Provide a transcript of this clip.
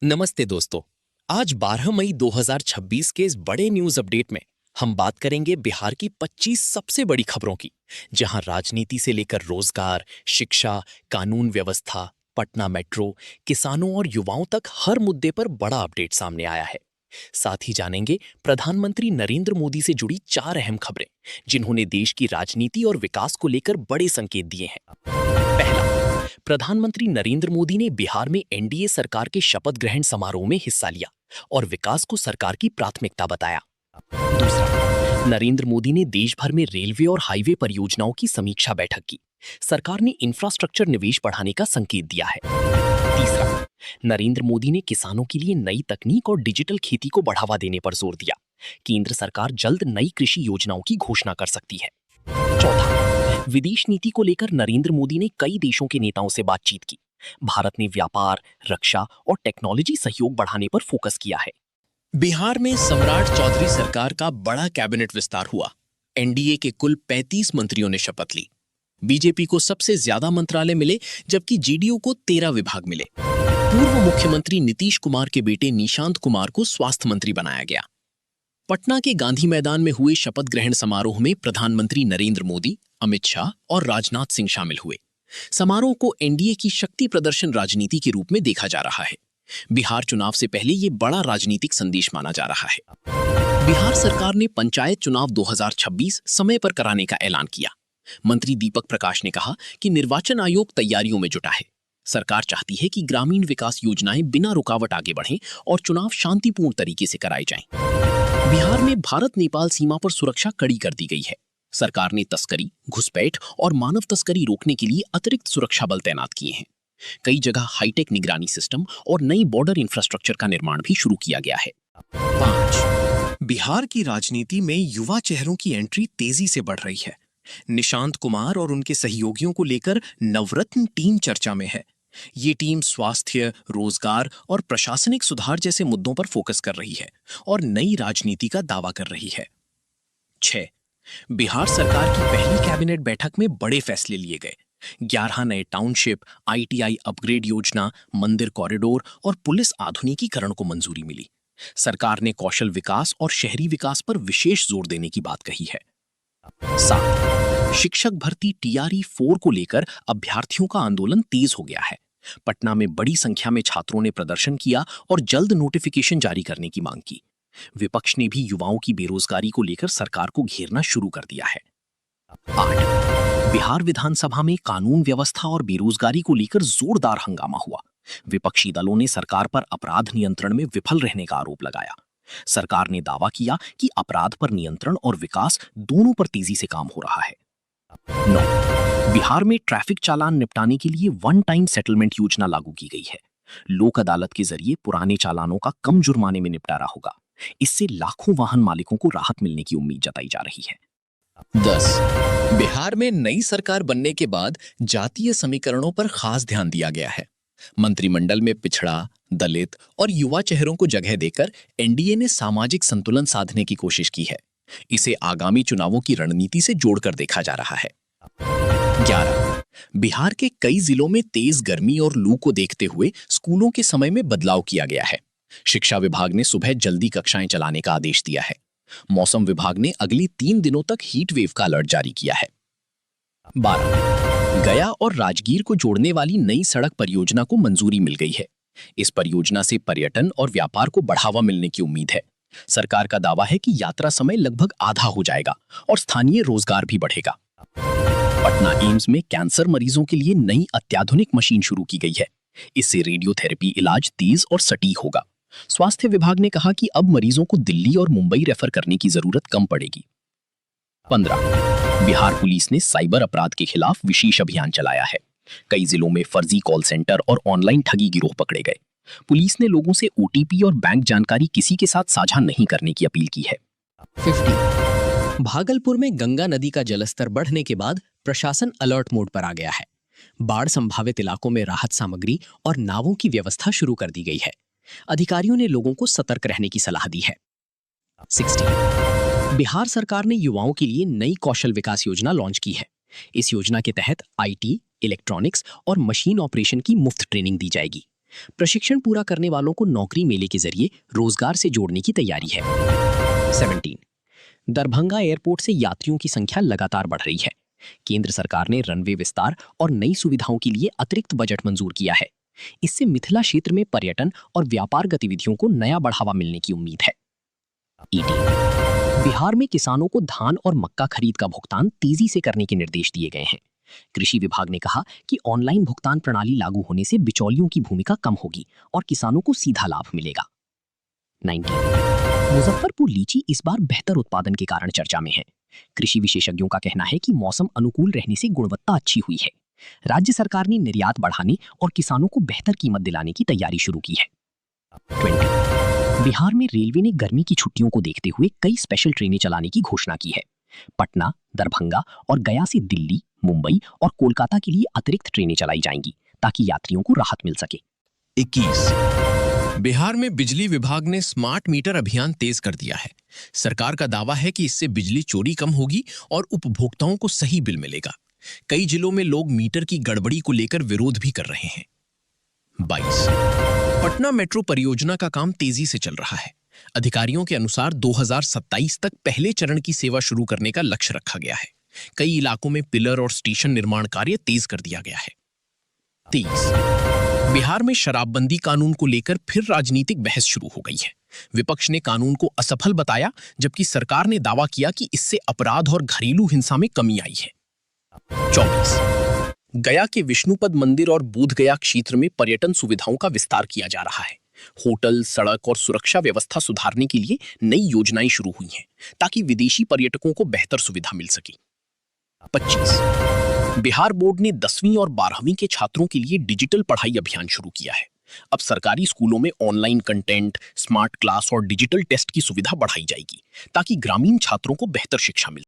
नमस्ते दोस्तों। आज 12 मई 2026 के इस बड़े न्यूज अपडेट में हम बात करेंगे बिहार की 25 सबसे बड़ी खबरों की, जहां राजनीति से लेकर रोजगार, शिक्षा, कानून व्यवस्था, पटना मेट्रो, किसानों और युवाओं तक हर मुद्दे पर बड़ा अपडेट सामने आया है। साथ ही जानेंगे प्रधानमंत्री नरेंद्र मोदी से जुड़ी 4 अहम खबरें, जिन्होंने देश की राजनीति और विकास को लेकर बड़े संकेत दिए हैं। पहला, प्रधानमंत्री नरेंद्र मोदी ने बिहार में एनडीए सरकार के शपथ ग्रहण समारोह में हिस्सा लिया और विकास को सरकार की प्राथमिकता बताया। दूसरा, नरेंद्र मोदी ने देश भर में रेलवे और हाईवे परियोजनाओं की समीक्षा बैठक की। सरकार ने इंफ्रास्ट्रक्चर निवेश बढ़ाने का संकेत दिया है। तीसरा, नरेंद्र मोदी ने किसानों के लिए नई तकनीक और डिजिटल खेती को बढ़ावा देने पर जोर दिया। केंद्र सरकार जल्द नई कृषि योजनाओं की घोषणा कर सकती है। चौथा, विदेश नीति को लेकर नरेंद्र मोदी ने कई देशों के नेताओं से बातचीत की। भारत ने व्यापार, रक्षा और टेक्नोलॉजी सहयोग बढ़ाने पर फोकस किया है। बिहार में सम्राट चौधरी सरकार का बड़ा कैबिनेट विस्तार हुआ। एनडीए के कुल 35 मंत्रियों ने शपथ ली। बीजेपी को सबसे ज्यादा मंत्रालय मिले, जबकि जेडीयू को 13 विभाग मिले। पूर्व मुख्यमंत्री नीतीश कुमार के बेटे निशांत कुमार को स्वास्थ्य मंत्री बनाया गया। पटना के गांधी मैदान में हुए शपथ ग्रहण समारोह में प्रधानमंत्री नरेंद्र मोदी, अमित शाह और राजनाथ सिंह शामिल हुए। समारोह को एनडीए की शक्ति प्रदर्शन राजनीति के रूप में देखा जा रहा है। बिहार चुनाव से पहले ये बड़ा राजनीतिक संदेश माना जा रहा है। बिहार सरकार ने पंचायत चुनाव 2026 समय पर कराने का ऐलान किया। मंत्री दीपक प्रकाश ने कहा कि निर्वाचन आयोग तैयारियों में जुटा है। सरकार चाहती है कि ग्रामीण विकास योजनाएं बिना रुकावट आगे बढ़ें और चुनाव शांतिपूर्ण तरीके से कराए जाएं। बिहार में भारत नेपाल सीमा पर सुरक्षा कड़ी कर दी गई है। सरकार ने तस्करी, घुसपैठ और मानव तस्करी रोकने के लिए अतिरिक्त सुरक्षा बल तैनात किए हैं। कई जगह हाईटेक निगरानी सिस्टम और नई बॉर्डर इंफ्रास्ट्रक्चर का निर्माण भी शुरू किया गया है। 5, बिहार की राजनीति में युवा चेहरों की एंट्री तेजी से बढ़ रही है। निशांत कुमार और उनके सहयोगियों को लेकर नवरत्न टीम चर्चा में है। ये टीम स्वास्थ्य, रोजगार और प्रशासनिक सुधार जैसे मुद्दों पर फोकस कर रही है और नई राजनीति का दावा कर रही है। 6, बिहार सरकार की पहली कैबिनेट बैठक में बड़े फैसले लिए गए। 11 नए टाउनशिप, आईटीआई अपग्रेड योजना, मंदिर कॉरिडोर और पुलिस आधुनिकीकरण को मंजूरी मिली। सरकार ने कौशल विकास और शहरी विकास पर विशेष जोर देने की बात कही है। 7, शिक्षक भर्ती टीआरई 4 को लेकर अभ्यर्थियों का आंदोलन तेज हो गया है। पटना में बड़ी संख्या में छात्रों ने प्रदर्शन किया और जल्द नोटिफिकेशन जारी करने की मांग की। विपक्ष ने भी युवाओं की बेरोजगारी को लेकर सरकार को घेरना शुरू कर दिया है। 8, बिहार विधानसभा में कानून व्यवस्था और बेरोजगारी को लेकर जोरदार हंगामा हुआ। विपक्षी दलों ने सरकार पर अपराध नियंत्रण में विफल रहने का आरोप लगाया। सरकार ने दावा किया कि अपराध पर नियंत्रण और विकास दोनों पर तेजी से काम हो रहा है। 9, बिहार में ट्रैफिक चालान निपटाने के लिए वन टाइम सेटलमेंट योजना लागू की गई है। लोक अदालत के जरिए पुराने चालानों का कम जुर्माने में निपटारा होगा। इससे लाखों वाहन मालिकों को राहत मिलने की उम्मीद जताई जा रही है। 10, बिहार में नई सरकार बनने के बाद जातीय समीकरणों पर खास ध्यान दिया गया है। मंत्रिमंडल में पिछड़ा, दलित और युवा चेहरों को जगह देकर एनडीए ने सामाजिक संतुलन साधने की कोशिश की है। इसे आगामी चुनावों की रणनीति से जोड़कर देखा जा रहा है। 11, बिहार के कई जिलों में तेज गर्मी और लू को देखते हुए स्कूलों के समय में बदलाव किया गया है। शिक्षा विभाग ने सुबह जल्दी कक्षाएं चलाने का आदेश दिया है। मौसम विभाग ने अगली 3 दिनों तक हीट वेव का अलर्ट जारी किया है। 12, गया और राजगीर को जोड़ने वाली नई सड़क परियोजना को मंजूरी मिल गई है। इस परियोजना से पर्यटन और व्यापार को बढ़ावा मिलने की उम्मीद है। सरकार का दावा है कि यात्रा समय लगभग आधा हो जाएगा और स्थानीय रोजगार भी बढ़ेगा। पटना एम्स में कैंसर मरीजों के लिए नई अत्याधुनिक मशीन शुरू की गई है। इससे रेडियोथेरेपी इलाज तेज और सटीक होगा। स्वास्थ्य विभाग ने कहा कि अब मरीजों को दिल्ली और मुंबई रेफर करने की जरूरत कम पड़ेगी। 15, बिहार पुलिस ने साइबर अपराध के खिलाफ विशेष अभियान चलाया है। कई जिलों में फर्जी कॉल सेंटर और ऑनलाइन ठगी गिरोह पकड़े गए। पुलिस ने लोगों से ओटीपी और बैंक जानकारी किसी के साथ साझा नहीं करने की अपील की है। 15, भागलपुर में गंगा नदी का जलस्तर बढ़ने के बाद प्रशासन अलर्ट मोड पर आ गया है। बाढ़ संभावित इलाकों में राहत सामग्री और नावों की व्यवस्था शुरू कर दी गई है। अधिकारियों ने लोगों को सतर्क रहने की सलाह दी है। 16, बिहार सरकार ने युवाओं के लिए नई कौशल विकास योजना लॉन्च की है। इस योजना के तहत आईटी, इलेक्ट्रॉनिक्स और मशीन ऑपरेशन की मुफ्त ट्रेनिंग दी जाएगी। प्रशिक्षण पूरा करने वालों को नौकरी मेले के जरिए रोजगार से जोड़ने की तैयारी है। 17 दरभंगा एयरपोर्ट से यात्रियों की संख्या लगातार बढ़ रही है। केंद्र सरकार ने रनवे विस्तार और नई सुविधाओं के लिए अतिरिक्त बजट मंजूर किया है। इससे मिथिला क्षेत्र में पर्यटन और व्यापार गतिविधियों को नया बढ़ावा मिलने की उम्मीद है। 18 बिहार में किसानों को धान और मक्का खरीद का भुगतान तेजी से करने के निर्देश दिए गए हैं। कृषि विभाग ने कहा कि ऑनलाइन भुगतान प्रणाली लागू होने से बिचौलियों की भूमिका कम होगी और किसानों को सीधा लाभ मिलेगा। 19 मुजफ्फरपुर लीची इस बार बेहतर उत्पादन के कारण चर्चा में है। कृषि विशेषज्ञों का कहना है कि मौसम अनुकूल रहने से गुणवत्ता अच्छी हुई है। राज्य सरकार ने निर्यात बढ़ाने और किसानों को बेहतर कीमत दिलाने की तैयारी शुरू की है। 20 बिहार में रेलवे ने गर्मी की छुट्टियों को देखते हुए कई स्पेशल ट्रेनें चलाने की घोषणा की है। पटना, दरभंगा और गया से दिल्ली, मुंबई और कोलकाता के लिए अतिरिक्त ट्रेनें चलाई जाएंगी ताकि यात्रियों को राहत मिल सके। 21 बिहार में बिजली विभाग ने स्मार्ट मीटर अभियान तेज कर दिया है। सरकार का दावा है कि इससे बिजली चोरी कम होगी और उपभोक्ताओं को सही बिल मिलेगा। कई जिलों में लोग मीटर की गड़बड़ी को लेकर विरोध भी कर रहे हैं। 22 पटना मेट्रो परियोजना का काम तेजी से चल रहा है। अधिकारियों के अनुसार 2027 तक पहले चरण की सेवा शुरू करने का लक्ष्य रखा गया है। कई इलाकों में पिलर और स्टेशन निर्माण कार्य तेज कर दिया गया है। 23 बिहार में शराबबंदी कानून को लेकर फिर राजनीतिक बहस शुरू हो गई है। विपक्ष ने कानून को असफल बताया, जबकि सरकार ने दावा किया कि इससे अपराध और घरेलू हिंसा में कमी आई है। 24 गया के विष्णुपद मंदिर और बोधगया क्षेत्र में पर्यटन सुविधाओं का विस्तार किया जा रहा है। होटल, सड़क और सुरक्षा व्यवस्था सुधारने के लिए नई योजनाएं शुरू हुई हैं, ताकि विदेशी पर्यटकों को बेहतर सुविधा मिल सके। 25 बिहार बोर्ड ने 10वीं और 12वीं के छात्रों के लिए डिजिटल पढ़ाई अभियान शुरू किया है। अब सरकारी स्कूलों में ऑनलाइन कंटेंट, स्मार्ट क्लास और डिजिटल टेस्ट की सुविधा बढ़ाई जाएगी, ताकि ग्रामीण छात्रों को बेहतर शिक्षा मिले।